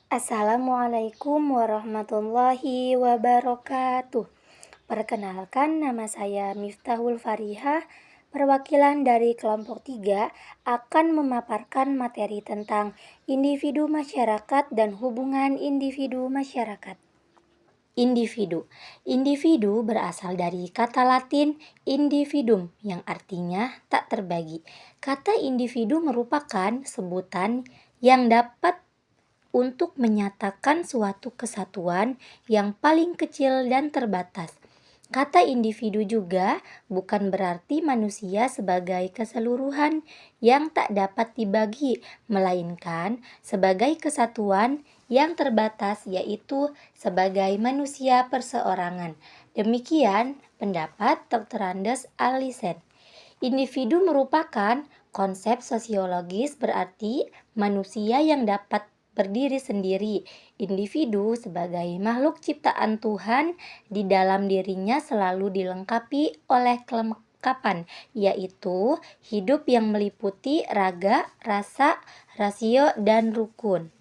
Assalamualaikum warahmatullahi wabarakatuh. Perkenalkan, nama saya Miftahul Farihah, perwakilan dari kelompok 3 akan memaparkan materi tentang individu masyarakat dan hubungan individu masyarakat. Individu. Individu berasal dari kata Latin individuum yang artinya tak terbagi. Kata individu merupakan sebutan yang dapat untuk menyatakan suatu kesatuan yang paling kecil dan terbatas. Kata individu juga bukan berarti manusia sebagai keseluruhan yang tak dapat dibagi, melainkan sebagai kesatuan yang terbatas, yaitu sebagai manusia perseorangan. Demikian pendapat Dr. Andes Alisen. Individu merupakan konsep sosiologis, berarti manusia yang dapat berdiri sendiri. Individu sebagai makhluk ciptaan Tuhan, di dalam dirinya selalu dilengkapi oleh kelengkapan, yaitu hidup yang meliputi raga, rasa, rasio, dan rukun.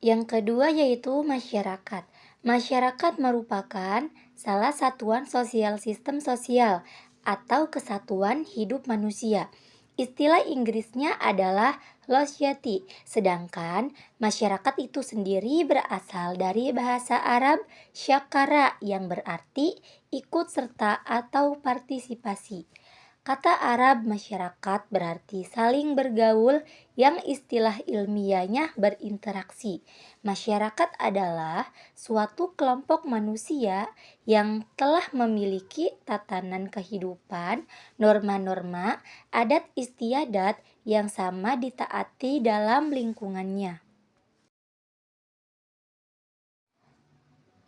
Yang kedua yaitu masyarakat. Masyarakat merupakan salah satuan sosial sistem sosial atau kesatuan hidup manusia. Istilah Inggrisnya adalah society, sedangkan masyarakat itu sendiri berasal dari bahasa Arab syakara yang berarti ikut serta atau partisipasi. Kata Arab masyarakat berarti saling bergaul, yang istilah ilmiahnya berinteraksi. Masyarakat adalah suatu kelompok manusia yang telah memiliki tatanan kehidupan, norma-norma, adat istiadat yang sama ditaati dalam lingkungannya.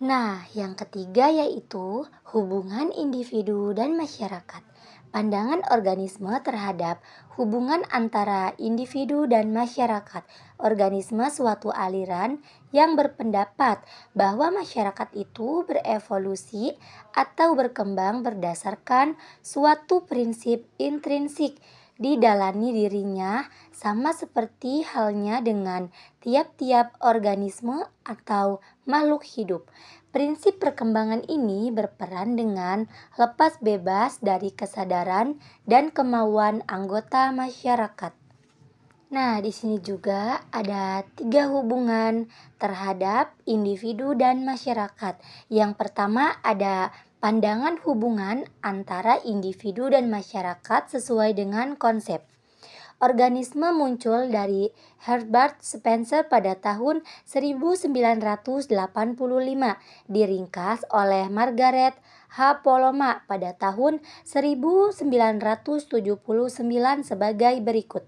Nah, yang ketiga yaitu hubungan individu dan masyarakat. Pandangan organisme terhadap hubungan antara individu dan masyarakat. Organisme suatu aliran yang berpendapat bahwa masyarakat itu berevolusi atau berkembang berdasarkan suatu prinsip intrinsik di dalani dirinya, sama seperti halnya dengan tiap-tiap organisme atau makhluk hidup. Prinsip perkembangan ini berperan dengan lepas bebas dari kesadaran dan kemauan anggota masyarakat. Nah, di sini juga ada 3 hubungan terhadap individu dan masyarakat. Yang pertama ada pandangan hubungan antara individu dan masyarakat sesuai dengan konsep. Organisme muncul dari Herbert Spencer pada tahun 1985, diringkas oleh Margaret H. Poloma pada tahun 1979 sebagai berikut.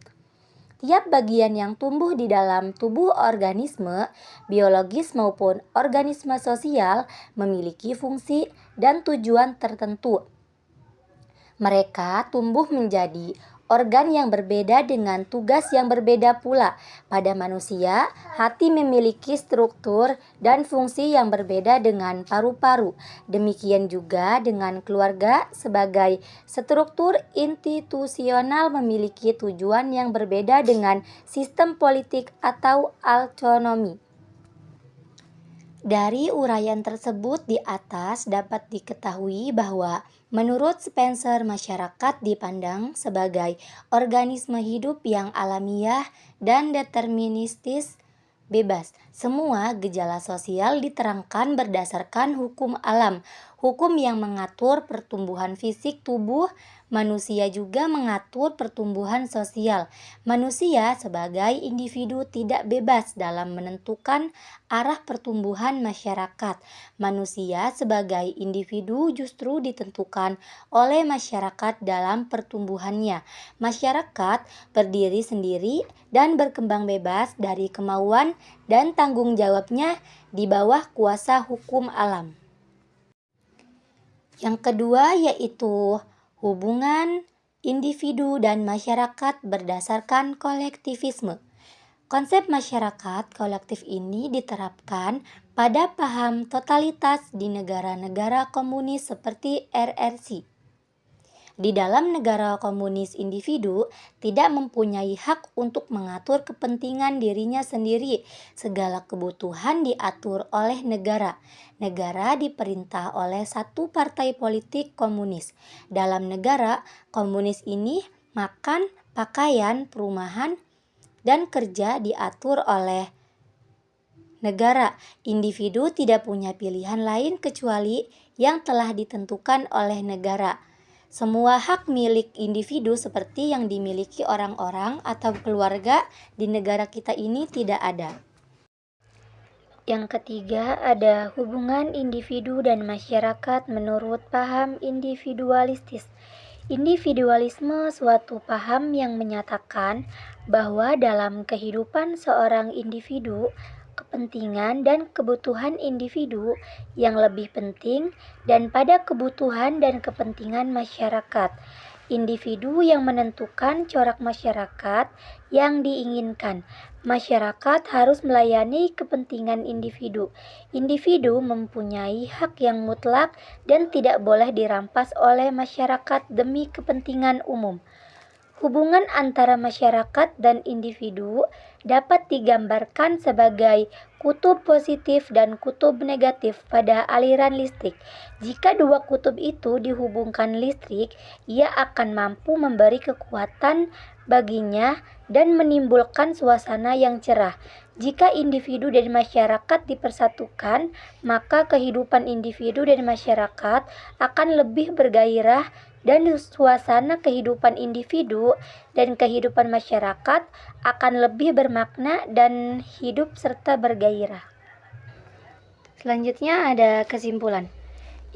Tiap bagian yang tumbuh di dalam tubuh organisme, biologis maupun organisme sosial, memiliki fungsi dan tujuan tertentu. Mereka tumbuh menjadi organ yang berbeda dengan tugas yang berbeda pula. Pada manusia, hati memiliki struktur dan fungsi yang berbeda dengan paru-paru. Demikian juga dengan keluarga sebagai struktur institusional memiliki tujuan yang berbeda dengan sistem politik atau autonomi. Dari uraian tersebut di atas dapat diketahui bahwa menurut Spencer, masyarakat dipandang sebagai organisme hidup yang alamiah dan deterministis, bebas. Semua gejala sosial diterangkan berdasarkan hukum alam, hukum yang mengatur pertumbuhan fisik tubuh. Manusia juga mengatur pertumbuhan sosial. Manusia sebagai individu tidak bebas dalam menentukan arah pertumbuhan masyarakat. Manusia sebagai individu justru ditentukan oleh masyarakat dalam pertumbuhannya. Masyarakat berdiri sendiri dan berkembang bebas dari kemauan dan tanggung jawabnya di bawah kuasa hukum alam. Yang kedua yaitu hubungan individu dan masyarakat berdasarkan kolektivisme. Konsep masyarakat kolektif ini diterapkan pada paham totalitas di negara-negara komunis seperti RRC. Di dalam negara komunis, individu tidak mempunyai hak untuk mengatur kepentingan dirinya sendiri. Segala kebutuhan diatur oleh negara. Negara diperintah oleh satu partai politik komunis. Dalam negara komunis ini, makan, pakaian, perumahan, dan kerja diatur oleh negara. Individu tidak punya pilihan lain kecuali yang telah ditentukan oleh negara. Semua hak milik individu seperti yang dimiliki orang-orang atau keluarga di negara kita ini tidak ada. Yang ketiga, ada hubungan individu dan masyarakat menurut paham individualistis. Individualisme suatu paham yang menyatakan bahwa dalam kehidupan seorang individu, kepentingan dan kebutuhan individu yang lebih penting dan pada kebutuhan dan kepentingan masyarakat. Individu yang menentukan corak masyarakat yang diinginkan. Masyarakat harus melayani kepentingan individu. Individu mempunyai hak yang mutlak dan tidak boleh dirampas oleh masyarakat demi kepentingan umum. Hubungan antara masyarakat dan individu dapat digambarkan sebagai kutub positif dan kutub negatif pada aliran listrik. Jika dua kutub itu dihubungkan listrik, ia akan mampu memberi kekuatan baginya dan menimbulkan suasana yang cerah. Jika individu dan masyarakat dipersatukan, maka kehidupan individu dan masyarakat akan lebih bergairah dan suasana kehidupan individu dan kehidupan masyarakat akan lebih bermakna dan hidup serta bergairah. Selanjutnya ada kesimpulan.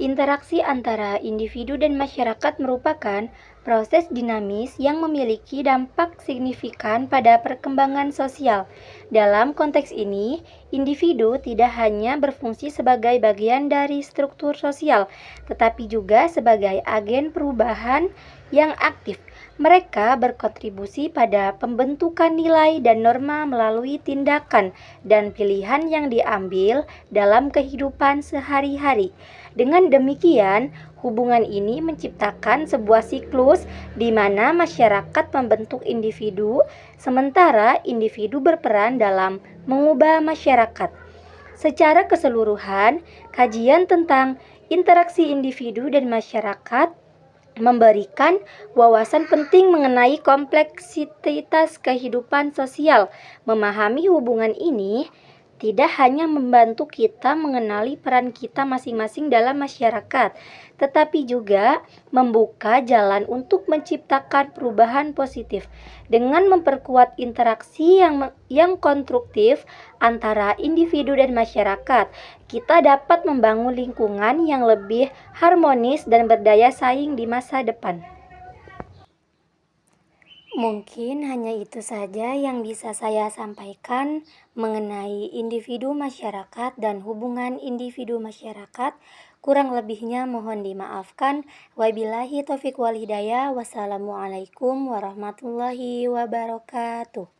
Interaksi antara individu dan masyarakat merupakan proses dinamis yang memiliki dampak signifikan pada perkembangan sosial. Dalam konteks ini, individu tidak hanya berfungsi sebagai bagian dari struktur sosial, tetapi juga sebagai agen perubahan yang aktif. Mereka berkontribusi pada pembentukan nilai dan norma melalui tindakan dan pilihan yang diambil dalam kehidupan sehari-hari. Dengan demikian, hubungan ini menciptakan sebuah siklus di mana masyarakat membentuk individu, sementara individu berperan dalam mengubah masyarakat. Secara keseluruhan, kajian tentang interaksi individu dan masyarakat memberikan wawasan penting mengenai kompleksitas kehidupan sosial. Memahami hubungan ini tidak hanya membantu kita mengenali peran kita masing-masing dalam masyarakat, tetapi juga membuka jalan untuk menciptakan perubahan positif. Dengan memperkuat interaksi yang konstruktif antara individu dan masyarakat, kita dapat membangun lingkungan yang lebih harmonis dan berdaya saing di masa depan. Mungkin hanya itu saja yang bisa saya sampaikan mengenai individu masyarakat dan hubungan individu masyarakat. Kurang lebihnya mohon dimaafkan. Wabillahi taufiq wal hidayah. Wassalamualaikum warahmatullahi wabarakatuh.